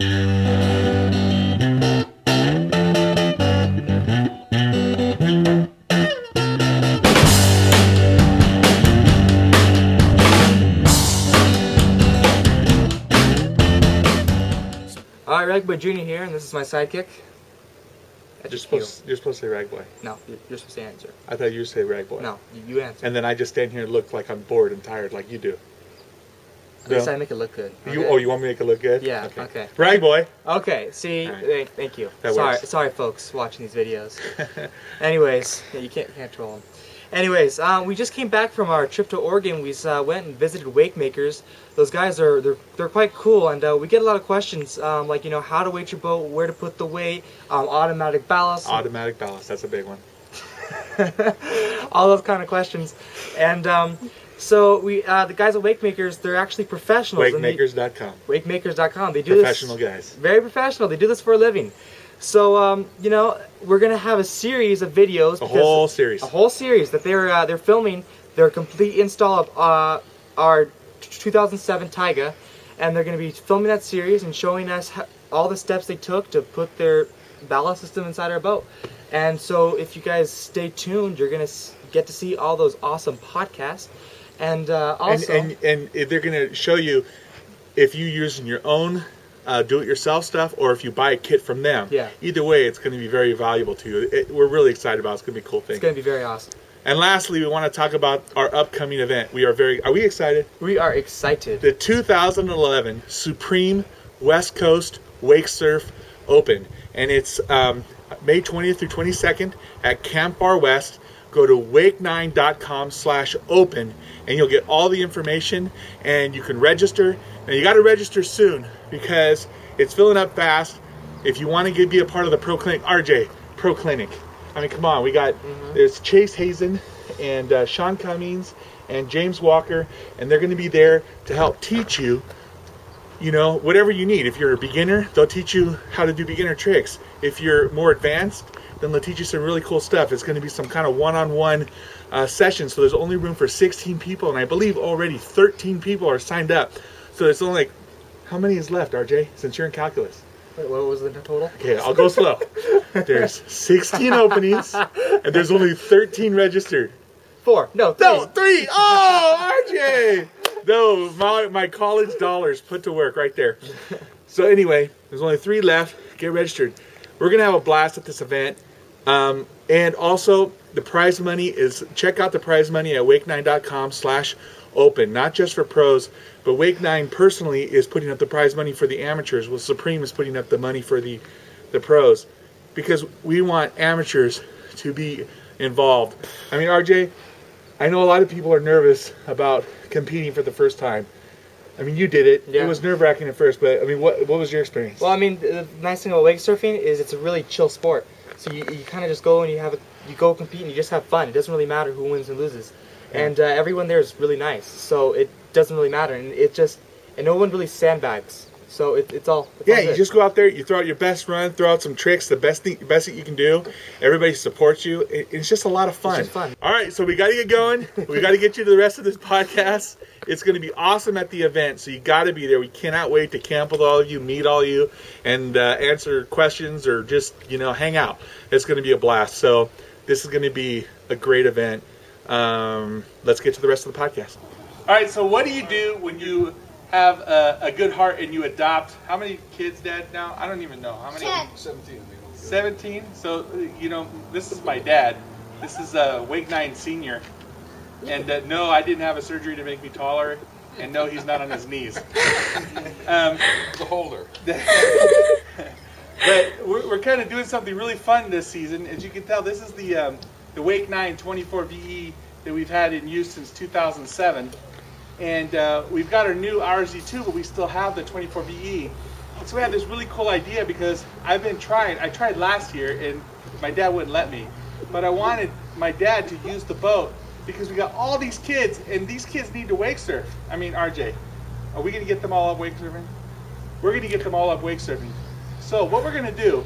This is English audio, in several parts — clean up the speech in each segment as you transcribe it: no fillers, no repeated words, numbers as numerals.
Alright, Ragboy Jr. here, and this is my sidekick. You're supposed to say Ragboy. No, you're supposed to answer. I thought you say Ragboy. No, you answer. And then I just stand here and look like I'm bored and tired like you do. At least I make it look good. Okay? You want me to make it look good? Yeah, okay. Ragboy. Okay, see, right. Thank you. That works. Sorry folks watching these videos. Anyways, yeah, you can't troll them. Anyways, we just came back from our trip to Oregon. We went and visited Wake Makers. Those guys they're quite cool, and we get a lot of questions like how to weight your boat, where to put the weight, automatic ballast. Automatic ballast, that's a big one. All those kind of questions, and so we the guys at Wake Makers, they're actually professionals. Wakemakers.com. Wakemakers.com. They do professional this, guys. Very professional. They do this for a living. So we're gonna have a series of videos. A whole series that they're filming their complete install of our 2007 Taiga, and they're gonna be filming that series and showing us all the steps they took to put their ballast system inside our boat. And so if you guys stay tuned, you're gonna get to see all those awesome podcasts, and also and they're gonna show you if you're using your own do-it-yourself stuff, or if you buy a kit from them. Yeah. Either way, it's going to be very valuable to you. We're really excited about it. It's going to be a cool thing. It's going to be very awesome. And lastly, we want to talk about our upcoming event. Are we excited? We are excited. The 2011 Supreme West Coast Wake Surf Open. And it's May 20th through 22nd at Camp Bar West. Go to wake9.com/open and you'll get all the information, and you can register. Now you got to register soon because it's filling up fast. If you want to be a part of the Pro Clinic, RJ, Pro Clinic. I mean, come on, we got there's Chase Hazen and Sean Cummings and James Walker, and they're going to be there to help teach you, whatever you need. If you're a beginner, they'll teach you how to do beginner tricks. If you're more advanced, then they'll teach you some really cool stuff. It's going to be some kind of one-on-one session, so there's only room for 16 people, and I believe already 13 people are signed up. So it's only how many is left, RJ, since you're in calculus? Wait, what was the total? Okay, I'll go slow. There's 16 openings, and there's only 13 registered. 4. No, 3. No, 3. Oh, RJ! No, my college dollars put to work right there. So anyway, there's only 3 left. Get registered. We're going to have a blast at this event. And also, the prize money check out the prize money at wake9.com/open. Not just for pros, but Wake 9 personally is putting up the prize money for the amateurs, while Supreme is putting up the money for the pros. Because we want amateurs to be involved. I mean, RJ, I know a lot of people are nervous about competing for the first time. I mean, you did it. Yeah. It was nerve-wracking at first, but I mean, what was your experience? Well, I mean, the nice thing about wake surfing is it's a really chill sport. So you kind of just go and you go compete and you just have fun. It doesn't really matter who wins and loses, and everyone there is really nice. So it doesn't really matter, and no one really sandbags. So it's all you just go out there, you throw out your best run, throw out some tricks, the best that you can do. Everybody supports you. It's just a lot of fun. It's just fun. All right, so we got to get going. We got to get you to the rest of this podcast. It's going to be awesome at the event, so you got to be there. We cannot wait to camp with all of you, meet all of you, and answer questions or just hang out. It's going to be a blast. So this is going to be a great event. Let's get to the rest of the podcast. All right, so what do you do when you have a good heart and you adopt? How many kids, Dad, now? I don't even know. How many? 17. 17? So, this is my dad. This is Wake 9 Senior. And no, I didn't have a surgery to make me taller. And no, he's not on his knees. The holder. But we're kind of doing something really fun this season. As you can tell, this is the Wake 9 24 VE that we've had in use since 2007. And we've got our new RZ2, but we still have the 24 VE. And so we had this really cool idea because I tried last year and my dad wouldn't let me. But I wanted my dad to use the boat because we got all these kids and these kids need to wake surf. I mean, RJ, are we going to get them all up wake surfing? We're going to get them all up wake surfing. So what we're going to do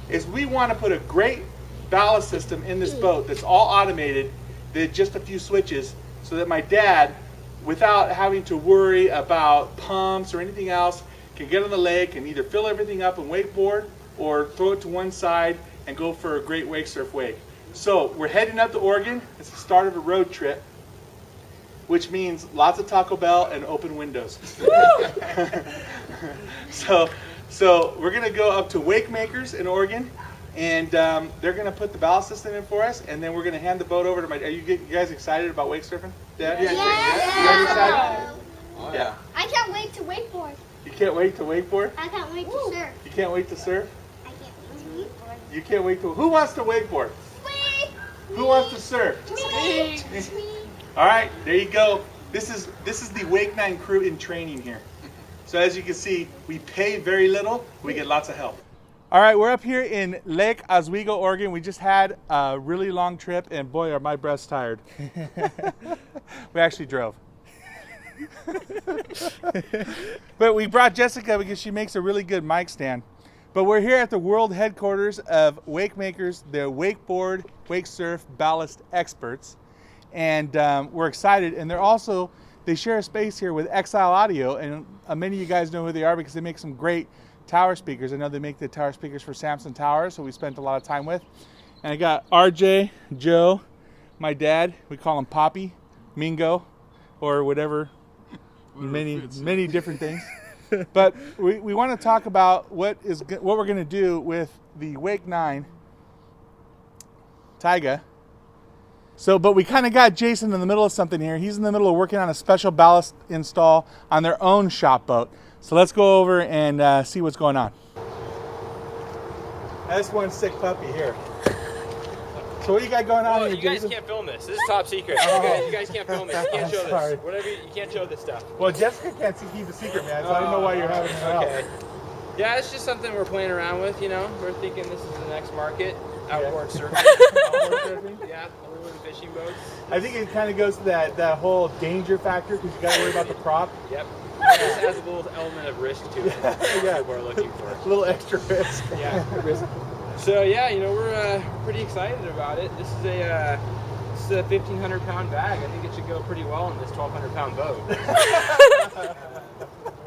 is we want to put a great ballast system in this boat that's all automated, with just a few switches, so that my dad, without having to worry about pumps or anything else, can get on the lake and either fill everything up and wakeboard or throw it to one side and go for a great wake surf wake. So we're heading up to Oregon. It's the start of a road trip, which means lots of Taco Bell and open windows. So we're gonna go up to Wake Makers in Oregon, and they're gonna put the ballast system in for us, and then we're gonna hand the boat over to my. Are you guys excited about wake surfing, Dad? Yeah. You guys excited? Oh, Yeah. I can't wait to wakeboard. You can't wait to wakeboard? I can't wait to surf. You can't wait to surf? I can't wait to wakeboard. You can't wait to. Who wants to wakeboard? Me. Who wants to surf? Me. All right, there you go. This is the Wake 9 crew in training here. So as you can see, we pay very little, we get lots of help. All right, we're up here in Lake Oswego, Oregon. We just had a really long trip, and boy, are my breasts tired. We actually drove. But we brought Jessica because she makes a really good mic stand. But we're here at the world headquarters of Wake Makers, the wakeboard, wake surf, ballast experts. And we're excited. And they share a space here with Exile Audio. And many of you guys know who they are because they make some great tower speakers. I know they make the tower speakers for Samson Towers, so we spent a lot of time with. And I got RJ, Joe, my dad, we call him Poppy, Mingo, or whatever, many different things. But we want to talk about what we're going to do with the Wake 9 Taiga. But we kind of got Jason in the middle of something here. He's in the middle of working on a special ballast install on their own shop boat. So let's go over and see what's going on. That's one sick puppy here. So what do you got going on Oh, here, you guys Jason? can't film this. This is top secret. You guys can't film this. You can't show sorry. this. Whatever. You can't show this stuff. Well, Jessica can't keep a secret, man, so I don't know why you're having it out. Okay. Yeah, it's just something we're playing around with. You know, we're thinking this is the next market. Outboard surfing. Outboard surfing? Yeah, aluminum fishing boats. I think it kind of goes to that whole danger factor because you got to worry about the prop. Yep. This has a little element of risk to it. Yeah. We're looking for. A little extra risk. Yeah. So yeah, you know, we're pretty excited about it. This is a 1,500-pound bag. I think it should go pretty well in this 1,200-pound boat.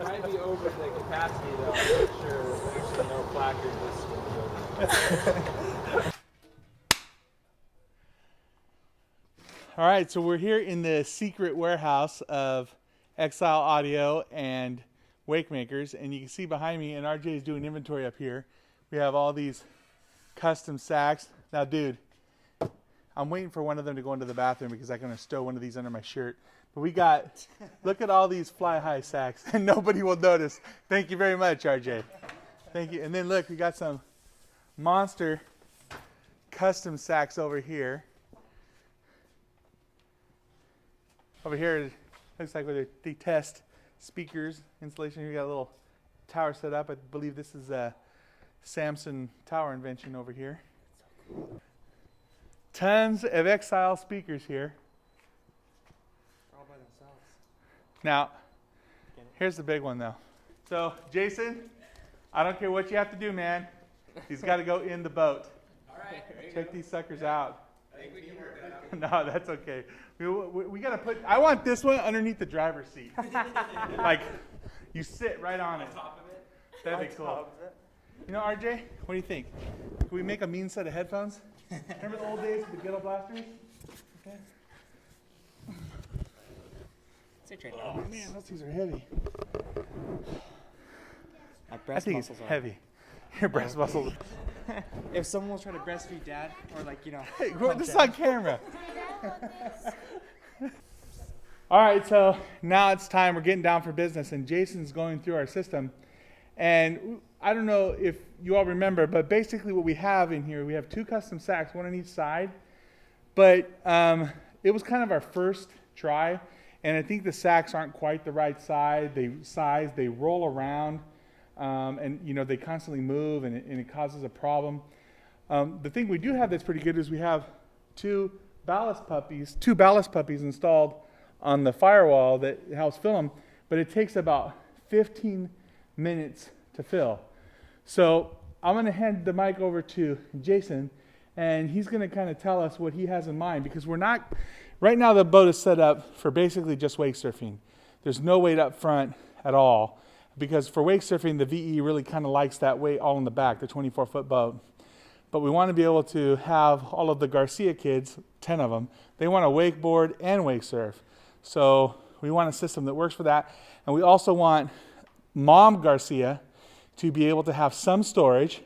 It might be over the capacity though. I'm not sure. Actually, no placard listed. All right, so we're here in the secret warehouse of Exile Audio and Wake Makers, and you can see behind me, and RJ is doing inventory up here. We have all these custom sacks. Now, dude, I'm waiting for one of them to go into the bathroom because I'm going to stow one of these under my shirt. But we got, look at all these fly-high sacks, and nobody will notice. Thank you very much, RJ. Thank you. And then look, we got some monster custom sacks over here. Over here, it looks like where they test speakers installation. Here we got a little tower set up. I believe this is a Samson tower invention over here. Tons of Exile speakers here. All by themselves. Now, here's the big one though. So, Jason, I don't care what you have to do, man. He's got to go in the boat. All right. Check these suckers out. I think we can work that out. No, that's okay. We got to put, I want this one underneath the driver's seat. Like, you sit right on it. Top of it. That'd be cool. You know, RJ, what do you think? Can we make a mean set of headphones? Remember the old days with the ghetto blasters? Okay. Oh man, those things are heavy. My I breast think it's muscles are. heavy. Your breast muscles. If someone was trying to breastfeed Dad, or like, you know. Hey, this is on camera. All right, so now it's time. We're getting down for business, and Jason's going through our system. And I don't know if you all remember, but basically what we have in here, we have two custom sacks, one on each side. But it was kind of our first try, and I think the sacks aren't quite the right size. They roll around, and you know they constantly move, and it causes a problem. The thing we do have that's pretty good is we have two ballast puppies installed on the firewall that helps fill them, but it takes about 15 minutes to fill. So I'm going to hand the mic over to Jason, and he's going to kind of tell us what he has in mind, because right now the boat is set up for basically just wake surfing. There's no weight up front at all, because for wake surfing, the VE really kind of likes that weight all in the back, the 24-foot boat. But we want to be able to have all of the Garcia kids, 10 of them, they want to wakeboard and wake surf. So we want a system that works for that. And we also want Mom Garcia to be able to have some storage.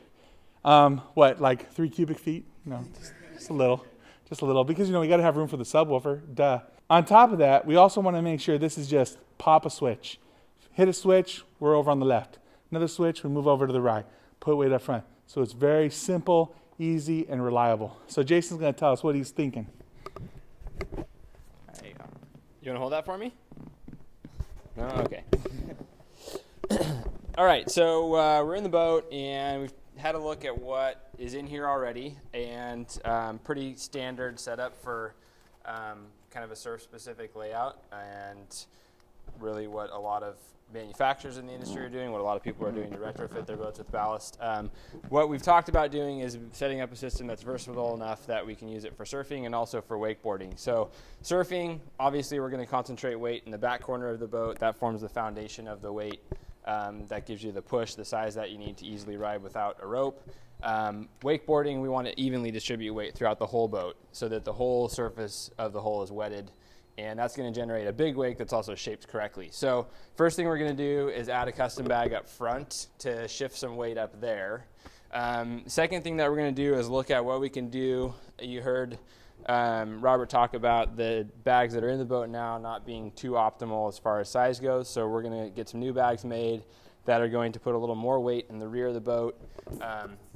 Like 3 cubic feet? No, just a little. Just a little. Because, we got to have room for the subwoofer. Duh. On top of that, we also want to make sure this is just pop a switch. Hit a switch, we're over on the left. Another switch, we move over to the right. Put weight up front. So it's very simple, easy, and reliable. So Jason's going to tell us what he's thinking. There you go. You want to hold that for me? No? Okay. All right, so we're in the boat, and we've had a look at what is in here already, and pretty standard setup for kind of a surf-specific layout, and really what a lot of manufacturers in the industry are doing, what a lot of people are doing to retrofit their boats with ballast. What we've talked about doing is setting up a system that's versatile enough that we can use it for surfing and also for wakeboarding. So surfing, obviously we're going to concentrate weight in the back corner of the boat. That forms the foundation of the weight. That gives you the push, the size that you need to easily ride without a rope. Wakeboarding, we want to evenly distribute weight throughout the whole boat so that the whole surface of the hull is wetted, and that's going to generate a big wake that's also shaped correctly. So first thing we're going to do is add a custom bag up front to shift some weight up there. Second thing that we're going to do is look at what we can do. You heard Robert talk about the bags that are in the boat now not being too optimal as far as size goes, so we're going to get some new bags made that are going to put a little more weight in the rear of the boat.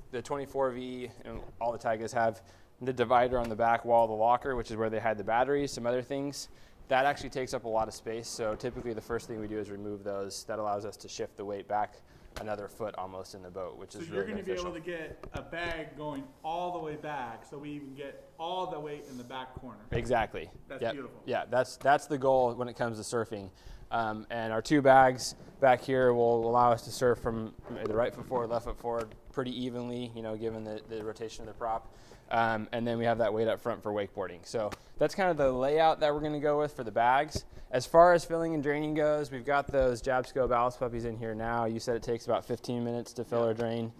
The 24V and all the Taigas have the divider on the back wall of the locker, which is where they hide the batteries, some other things. That actually takes up a lot of space, so typically the first thing we do is remove those. That allows us to shift the weight back another foot almost in the boat, which is really beneficial. So you're going to be able to get a bag going all the way back, so we even get all the weight in the back corner. Exactly. That's beautiful. Yeah, that's the goal when it comes to surfing. And our 2 bags back here will allow us to surf from the right foot forward, left foot forward pretty evenly, given the rotation of the prop. And then we have that weight up front for wakeboarding. So that's kind of the layout that we're going to go with for the bags. As far as filling and draining goes, we've got those Jabsco ballast puppies in here now. You said it takes about 15 minutes to fill or drain.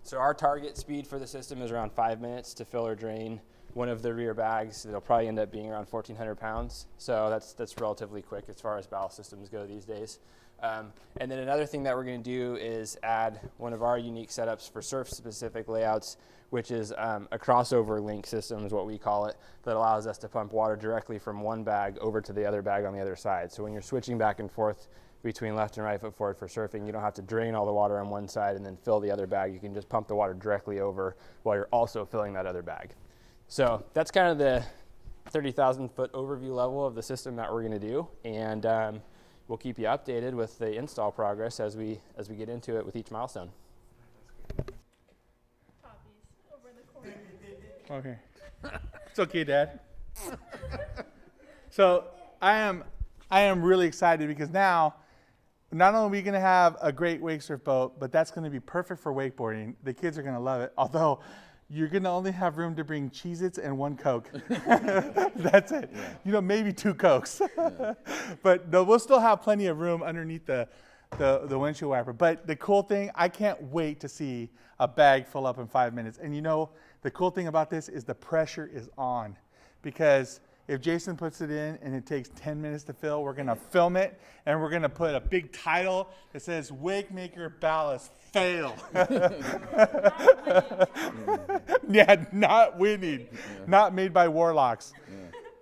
So our target speed for the system is around 5 minutes to fill or drain one of the rear bags. It'll probably end up being around 1,400 pounds. So that's relatively quick as far as ballast systems go these days. And then another thing that we're going to do is add one of our unique setups for surf-specific layouts, which is a crossover link system is what we call it, that allows us to pump water directly from one bag over to the other bag on the other side. So when you're switching back and forth between left and right foot forward for surfing, you don't have to drain all the water on one side and then fill the other bag. You can just pump the water directly over while you're also filling that other bag. So that's kind of the 30,000 foot overview level of the system that we're going to do, and we'll keep you updated with the install progress as we get into it with each milestone. Okay. It's okay, Dad. So I am really excited because now not only are we going to have a great wake surf boat, but that's going to be perfect for wakeboarding. The kids are going to love it, although you're going to only have room to bring Cheez-Its and 1 Coke. That's it. Yeah. Maybe 2 Cokes. Yeah. But no, we'll still have plenty of room underneath the windshield wiper. But the cool thing, I can't wait to see a bag fill up in 5 minutes. And the cool thing about this is the pressure is on. Because if Jason puts it in and it takes 10 minutes to fill, we're going to film it and we're going to put a big title that says Wake Maker Ballast Fail. Yeah, not winning. Yeah. Not made by warlocks. Yeah.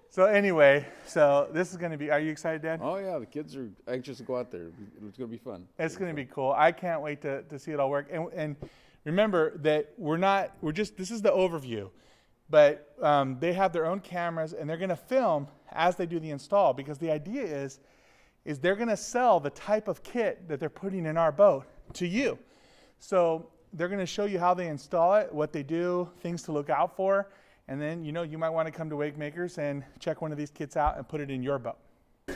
So anyway, this is going to be, are you excited, Dad? Oh yeah, the kids are anxious to go out there. It's going to be fun. It's going to be cool. I can't wait to see it all work. And remember that this is the overview. But they have their own cameras, and they're going to film as they do the install, because the idea is they're going to sell the type of kit that they're putting in our boat to you. So they're going to show you how they install it, what they do, things to look out for, and then you might want to come to Wake Makers and check one of these kits out and put it in your boat.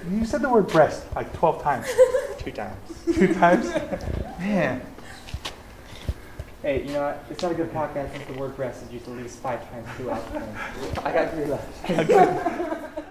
You said the word breast like 12 times. 2 times. 2 times? Man. Hey, it's not a good podcast since the word breast is used at least 5 times throughout. I got 3 left.